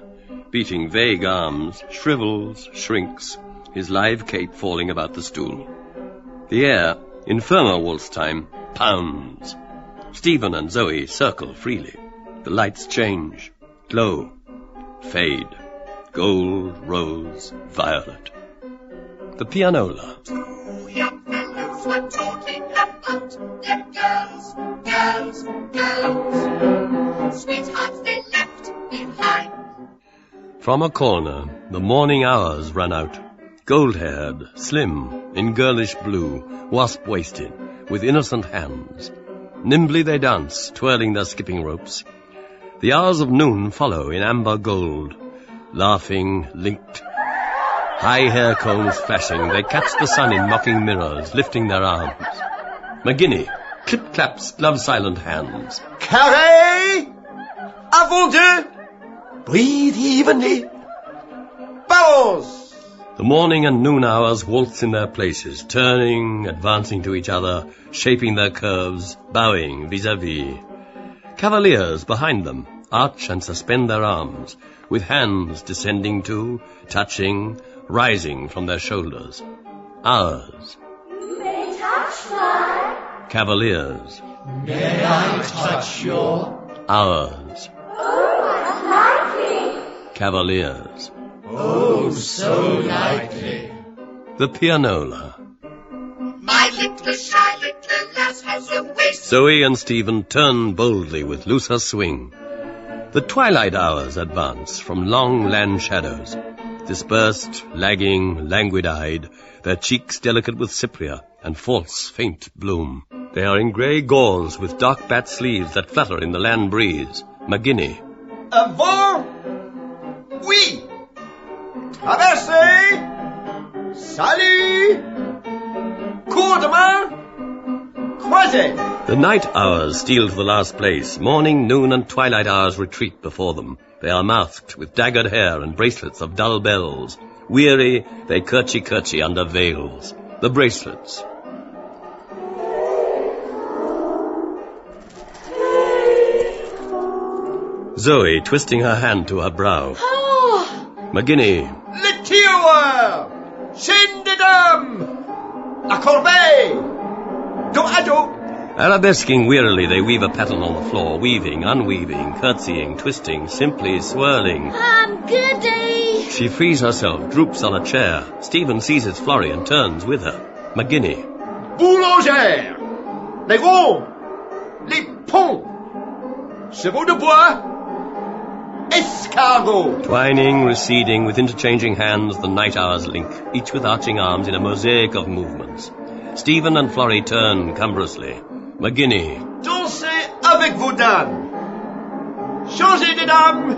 beating vague arms, shrivels, shrinks, his live cape falling about the stool. The air, in firmer waltz time, pounds. Stephen and Zoe circle freely. The lights change, glow, fade. Gold, rose, violet. The pianola. 2 young fellows were talking about them girls, girls, girls. sweethearts they left behind. From a corner, the morning hours ran out. Gold-haired, slim, in girlish blue, wasp-waisted, with innocent hands. Nimbly they dance, twirling their skipping ropes. The hours of noon follow in amber gold. Laughing, linked, high hair combs flashing, they catch the sun in mocking mirrors, lifting their arms. McGinney, clip-claps, glove-silent hands. Carré! Avant deux! Breathe evenly. Bows! The morning and noon hours waltz in their places, turning, advancing to each other, shaping their curves, bowing vis-à-vis. Cavaliers behind them arch and suspend their arms, with hands descending to, touching, rising from their shoulders. Ours. May touch mine. Cavaliers. May I touch your? Ours. Oh, lightly. Cavaliers. Oh, so lightly. The pianola. My little shy little lass has a waist. Zoe and Stephen turn boldly with looser swing. The twilight hours advance from long land shadows, dispersed, lagging, languid-eyed, their cheeks delicate with cypria and false, faint bloom. They are in grey gauze with dark bat sleeves that flutter in the land breeze. McGinney. Avant! Oui! Traversez! Salut! Cours de main! Croisez! The night hours steal to the last place. Morning, noon, and twilight hours retreat before them. They are masked with daggered hair and bracelets of dull bells. Weary, they curtsy under veils. The bracelets. Zoe twisting her hand to her brow. Oh! McGinney. Le tiroir! Chaîne de dames! La corbeille! Dos à dos! Arabesquing wearily, they weave a pattern on the floor, weaving, unweaving, curtsying, twisting, simply swirling. Goody! She frees herself, droops on a chair. Stephen seizes Florrie and turns with her. McGinney. Boulangère! Les ronds! Les ponts! Chevaux de bois! Escargot! Twining, receding, with interchanging hands, the night hours link, each with arching arms in a mosaic of movements. Stephen and Florrie turn cumbrously. McGinney. Dansez avec vos dames. Changez de dames.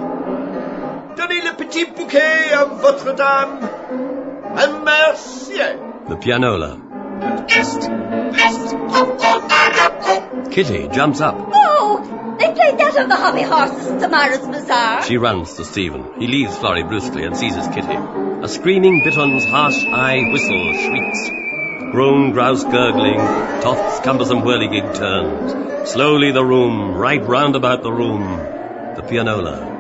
Donnez le petit bouquet à votre dame. And merci. The pianola. Kitty jumps up. Oh, they played that on the hobby horses at Tamara's Bazaar. She runs to Stephen. He leaves Florrie brusquely and seizes Kitty. A screaming bittern's harsh eye whistle shrieks. Groan, grouse gurgling, Toft's cumbersome whirligig turns. Slowly the room, right round about the room. The pianola.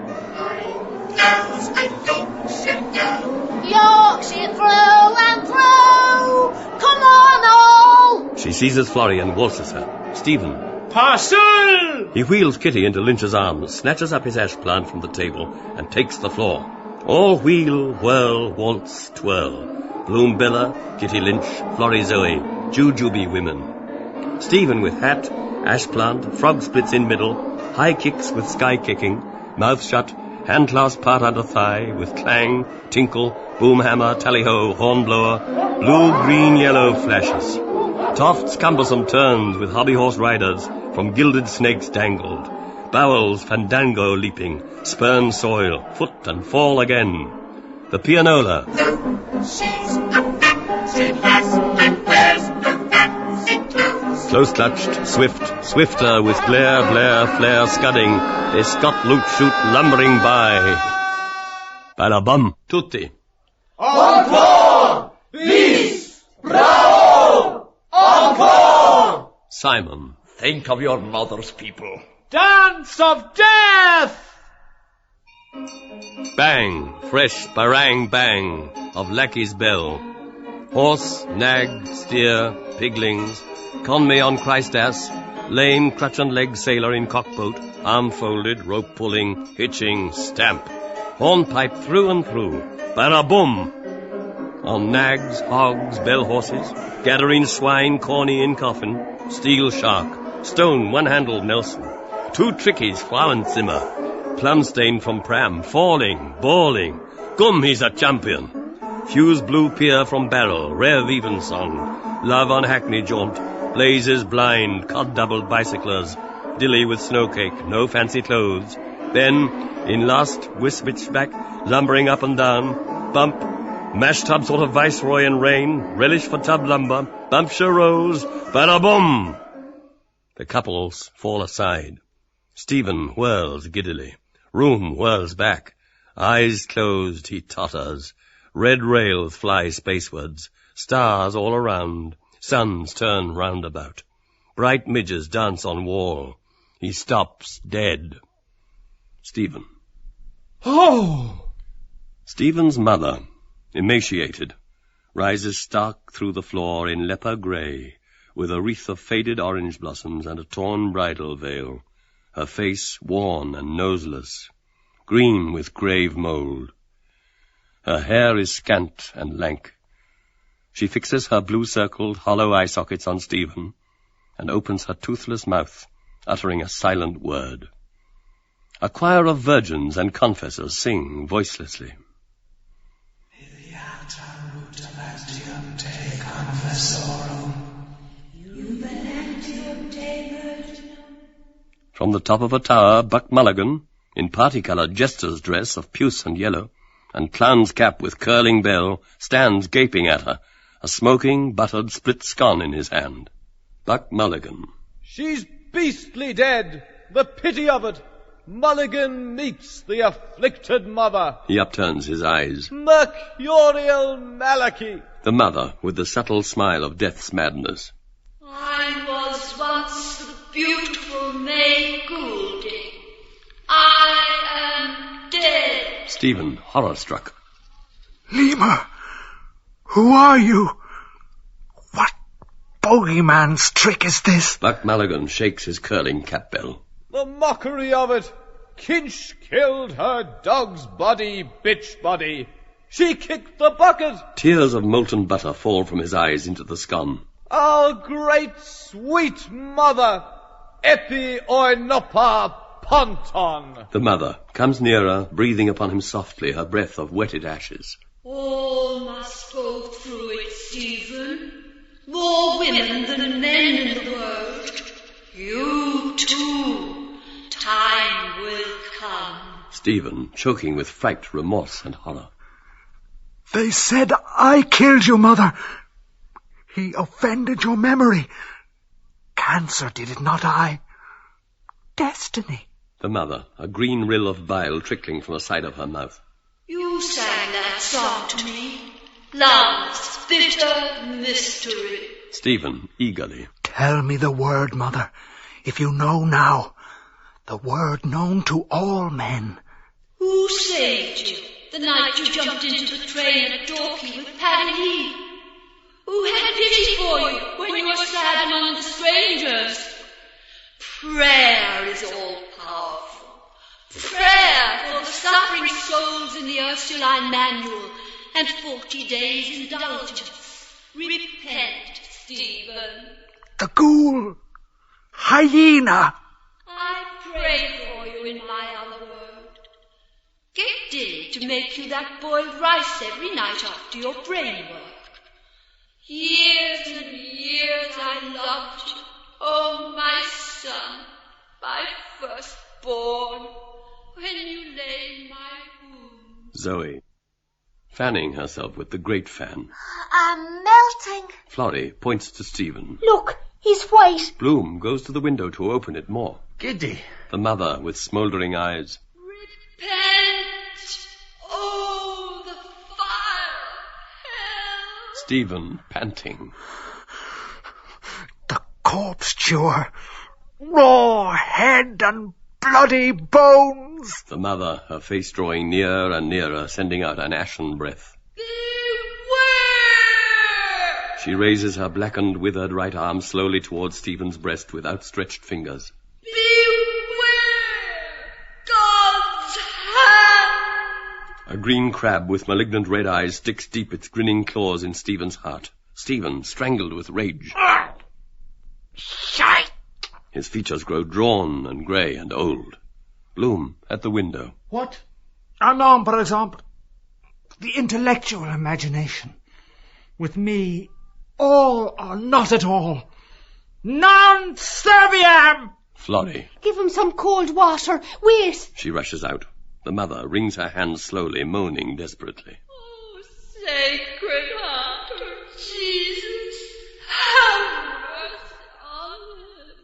Yorkshire through and through. Come on, all. She seizes Florrie and waltzes her. Stephen. Parcel! He wheels Kitty into Lynch's arms, snatches up his ash plant from the table, and takes the floor. All wheel, whirl, waltz, twirl. Bloom Bella, Kitty Lynch, Florrie Zoe, Jujubee women. Stephen with hat, ash plant, frog splits in middle, high kicks with sky kicking, mouth shut, hand clasp part under thigh, with clang, tinkle, boom hammer, tally-ho, horn blower, blue, green, yellow flashes. Toft's cumbersome turns with hobby horse riders, from gilded snakes dangled. Bowels fandango leaping, spurn soil, foot and fall again. The pianola. Close clutched, swift, swifter, with glare, blare, flare, scudding, they scot, loot, shoot, lumbering by. Bada-bum, tutti. Encore! Bis! Bravo! Encore! Simon. Think of your mother's people. Dance of death! Bang, fresh barang bang of lackey's bell. Horse, nag, steer, piglings, conmay on Christ ass, lame crutch and leg sailor in cockboat, arm folded, rope pulling, hitching, stamp. Hornpipe through and through, bada-boom. On nags, hogs, bell horses, gathering swine, corny in coffin, steel shark, stone one-handled Nelson, Two trickies, Frauenzimmer. Plum stain from pram, falling, bawling. Gum, he's a champion. Fuse blue pier from barrel, rare Weaven song. Love on hackney jaunt, blazes blind, cod-doubled bicyclers. Dilly with snow cake, no fancy clothes. Then, in last, Wisbitch back, lumbering up and down. Bump, mash tub sort of viceroy in rain, relish for tub lumber, bumpture rose, bada-boom! The couples fall aside. Stephen whirls giddily. Room whirls back. Eyes closed, he totters. Red rails fly spacewards. Stars all around. Suns turn roundabout. Bright midges dance on wall. He stops dead. Stephen. Oh! Stephen's mother, emaciated, rises stark through the floor in leper grey, with a wreath of faded orange blossoms and a torn bridal veil, her face worn and noseless, green with grave mould. Her hair is scant and lank. She fixes her blue-circled, hollow eye sockets on Stephen and opens her toothless mouth, uttering a silent word. A choir of virgins and confessors sing voicelessly. From the top of a tower, Buck Mulligan, in party-coloured jester's dress of puce and yellow, and clown's cap with curling bell, stands gaping at her, a smoking, buttered split scone in his hand. Buck Mulligan. She's beastly dead. The pity of it. Mulligan meets the afflicted mother. He upturns his eyes. Mercurial Malachi. The mother, with the subtle smile of death's madness. I was once the beautiful May Goulding. I am dead. Stephen, horror-struck. Lemur, who are you? What bogeyman's trick is this? Buck Mulligan shakes his curling cap bell. The mockery of it. Kinch killed her dog's body, bitch body. She kicked the bucket. Tears of molten butter fall from his eyes into the scone. Our great sweet mother, Epi Oinopa Ponton. The mother comes nearer, breathing upon him softly, her breath of wetted ashes. All must go through it, Stephen. More women than men in the world. You too. Time will come. Stephen, choking with fright, remorse, and horror. They said I killed you, Mother. He offended your memory. Cancer did it, not I. Destiny. The mother, a green rill of bile trickling from the side of her mouth. You sang that song to me. Love's bitter mystery. Stephen, eagerly. Tell me the word, Mother, if you know now. The word known to all men. Who saved you the night you jumped into the train at Dorking with Paddy Lee? Who had pity for you when you were sad among the strangers? Prayer is all-powerful. Prayer for the suffering souls in the Ursuline Manual and 40 days indulgence. Repent, Stephen. The ghoul! Hyena! I pray for you in my other world. Get Dilly to make you that boiled rice every night after your brain work. Years and years I loved you, oh my son, my firstborn, when you lay in my womb. Zoe, fanning herself with the great fan. I'm melting. Florrie points to Stephen. Look, he's white. Bloom goes to the window to open it more. Giddy. The mother, with smouldering eyes. Repent! Oh, the fire! Hell! Stephen, panting. The corpse chewer. Raw head and bloody bones. The mother, her face drawing nearer and nearer, sending out an ashen breath. Beware! She raises her blackened, withered right arm slowly towards Stephen's breast with outstretched fingers. God's hand! A green crab with malignant red eyes sticks deep its grinning claws in Stephen's heart. Stephen, strangled with rage. Shite! His features grow drawn and grey and old. Bloom at the window. What? Anon, for example. The intellectual imagination. With me, all or not at all. Non serviam! Florrie. Give him some cold water. Wait. She rushes out. The mother wrings her hands slowly, moaning desperately. Oh, Sacred Heart of Jesus, have mercy on him.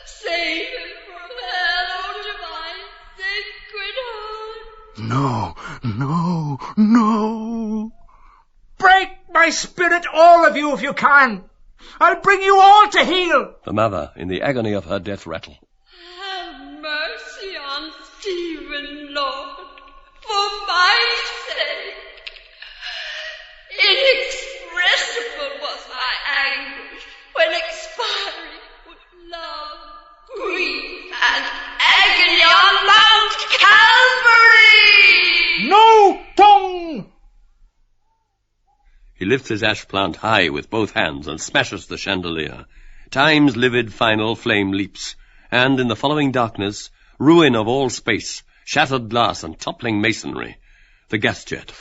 Save him from hell, oh divine Sacred Heart. No. Break my spirit, all of you, if you can. I'll bring you all to heel. The mother, in the agony of her death rattle. Have mercy on Stephen, Lord, for my sake. Inexpressible was my anguish when expiring with love, grief, and agony on Mount Calvary. No tongue! He lifts his ash plant high with both hands and smashes the chandelier. Time's livid final flame leaps, and in the following darkness, ruin of all space, shattered glass and toppling masonry. The gas jet.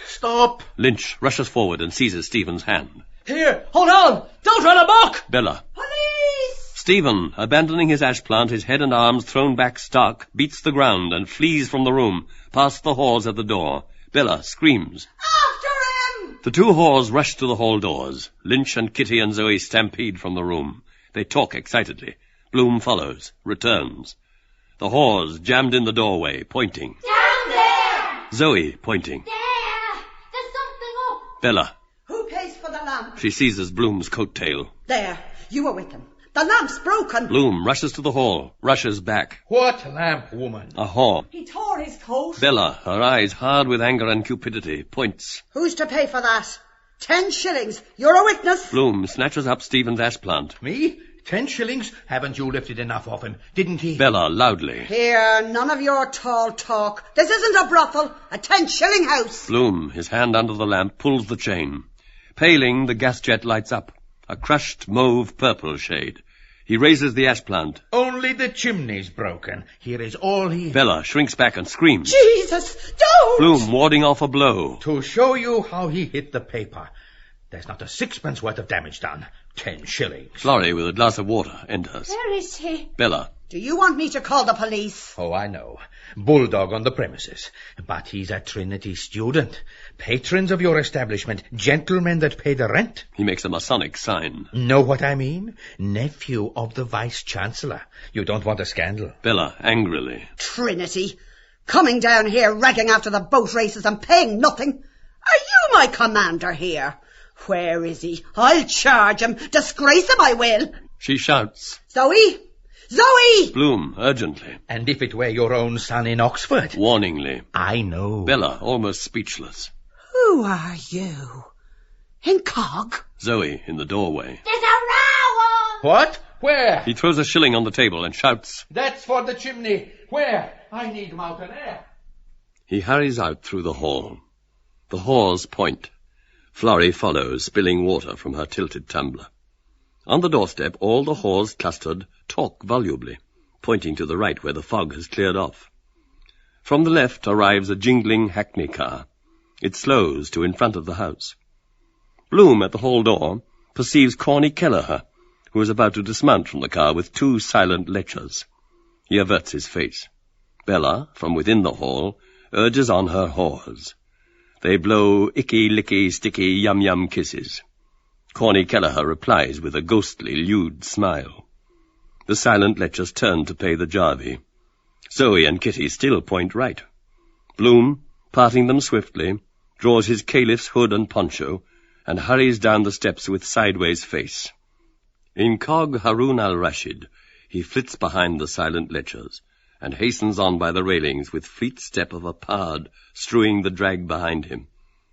Stop! Lynch rushes forward and seizes Stephen's hand. Here, hold on! Don't run amok! Bella. Police! Stephen, abandoning his ash plant, his head and arms thrown back stark, beats the ground and flees from the room, past the whores at the door. Bella screams. After him! The two whores rush to the hall doors. Lynch and Kitty and Zoe stampede from the room. They talk excitedly. Bloom follows, returns. The whores jammed in the doorway, pointing. Down there! Zoe, pointing. There! There's something up! Bella. Who pays for the lamp? She seizes Bloom's coat-tail. There. You were with them. The lamp's broken. Bloom rushes to the hall, rushes back. What lamp, woman? A whore. He tore his coat. Bella, her eyes hard with anger and cupidity, points. Who's to pay for that? 10 shillings. You're a witness. Bloom snatches up Stephen's ash plant. Me? 10 shillings? Haven't you lifted enough of him? Didn't he? Bella, loudly. Here, none of your tall talk. This isn't a brothel. A 10-shilling house. Bloom, his hand under the lamp, pulls the chain. Paling, the gas jet lights up. A crushed mauve-purple shade. He raises the ash plant. Only the chimney's broken. Here is all he... Bella shrinks back and screams. Jesus, don't! Bloom warding off a blow. To show you how he hit the paper. There's not a sixpence worth of damage done. 10 shillings. Florrie, with a glass of water, enters. Where is he? Bella. Do you want me to call the police? Oh, I know. Bulldog on the premises. But he's a Trinity student. Patrons of your establishment. Gentlemen that pay the rent. He makes a Masonic sign. Know what I mean? Nephew of the Vice-Chancellor. You don't want a scandal. Bella, angrily. Trinity. Coming down here, ragging after the boat races and paying nothing. Are you my commander here? Where is he? I'll charge him. Disgrace him, I will. She shouts. Zoe! Zoe! Bloom, urgently. And if it were your own son in Oxford? Warningly. I know. Bella, almost speechless. Who are you? Incog? Zoe, in the doorway. There's a row on! What? Where? He throws a shilling on the table and shouts. That's for the chimney. Where? I need mountain air. He hurries out through the hall. The whores point. Florrie follows, spilling water from her tilted tumbler. On the doorstep, all the whores clustered talk volubly, pointing to the right where the fog has cleared off. From the left arrives a jingling hackney car. It slows to in front of the house. Bloom, at the hall door, perceives Corny Kelleher, who is about to dismount from the car with 2 silent lechers. He averts his face. Bella, from within the hall, urges on her whores. They blow icky, sticky, yum kisses. Corny Kelleher replies with a ghostly, lewd smile. The silent lechers turn to pay the jarvey. Zoe and Kitty still point right. Bloom, parting them swiftly, draws his caliph's hood and poncho, and hurries down the steps with sideways face. Incog Harun al-Rashid, he flits behind the silent lechers, and hastens on by the railings with fleet step of a pard strewing the drag behind him,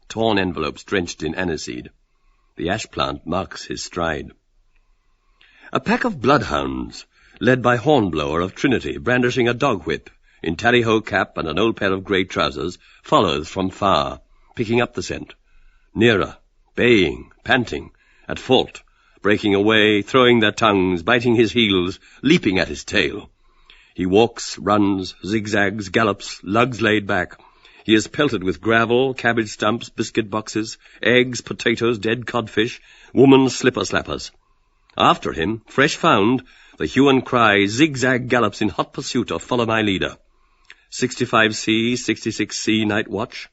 torn envelopes drenched in aniseed. The ash plant marks his stride. A pack of bloodhounds, led by Hornblower of Trinity, brandishing a dog whip, in tally-ho cap and an old pair of grey trousers, follows from far, picking up the scent. Nearer, baying, panting, at fault, breaking away, throwing their tongues, biting his heels, leaping at his tail. He walks, runs, zigzags, gallops, lugs laid back. He is pelted with gravel, cabbage stumps, biscuit boxes, eggs, potatoes, dead codfish, woman's slipper-slappers. After him, fresh found, the hue and cry zigzag gallops in hot pursuit of Follow My Leader. 65C, 66C Night Watch,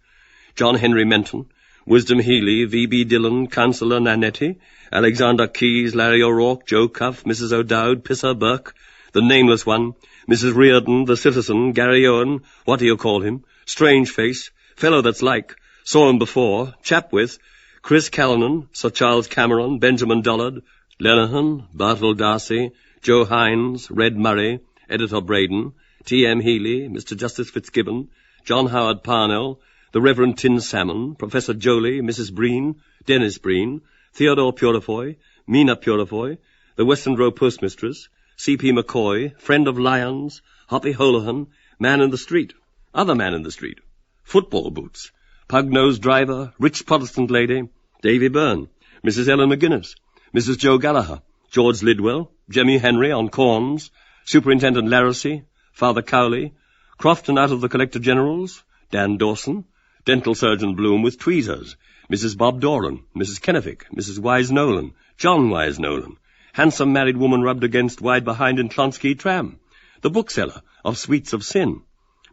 John Henry Menton, Wisdom Healy, V.B. Dillon, Councillor Nanetti, Alexander Keyes, Larry O'Rourke, Joe Cuff, Mrs. O'Dowd, Pisser Burke, the Nameless One, Mrs. Reardon, the Citizen, Gary Owen, what do you call him, Strange Face, Fellow That's Like, Saw Him Before, Chapwith, Chris Callanan, Sir Charles Cameron, Benjamin Dollard, Lenihan, Bartle Darcy, Joe Hines, Red Murray, Editor Braden, T.M. Healy, Mr. Justice Fitzgibbon, John Howard Parnell, the Reverend Tin Salmon, Professor Jolie, Mrs. Breen, Dennis Breen, Theodore Purifoy, Mina Purifoy, the Western Row Postmistress, C.P. McCoy, Friend of Lions, Hoppy Holohan, Man in the Street, Other Man in the Street, Football Boots, Pug-Nosed Driver, Rich Protestant Lady, Davy Byrne, Mrs. Ellen McGuinness, Mrs. Joe Gallagher, George Lidwell, Jemmy Henry on corns, Superintendent Laracy, Father Cowley, Crofton out of the Collector General's, Dan Dawson, Dental Surgeon Bloom with tweezers, Mrs. Bob Doran, Mrs. Kennefic, Mrs. Wise Nolan, John Wise Nolan, handsome married woman rubbed against wide behind in Clonsky tram, the bookseller of Sweets of Sin,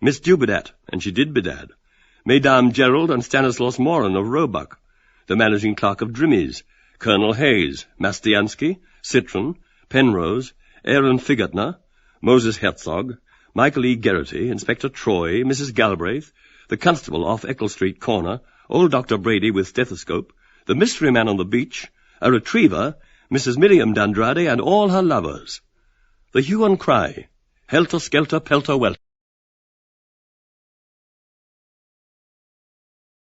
Miss Dubedat, and she did bedad, Mesdames Gerald and Stanislaus Moran of Roebuck, the managing clerk of Drimmy's, Colonel Hayes, Mastiansky, Citron, Penrose, Aaron Figatner, Moses Herzog, Michael E. Geraghty, Inspector Troy, Mrs. Galbraith, the constable off Eccles Street corner, old Dr. Brady with stethoscope, the mystery man on the beach, a retriever, Mrs. Miriam d'Andrade and all her lovers. The hue and cry, helter-skelter, pelter-welter.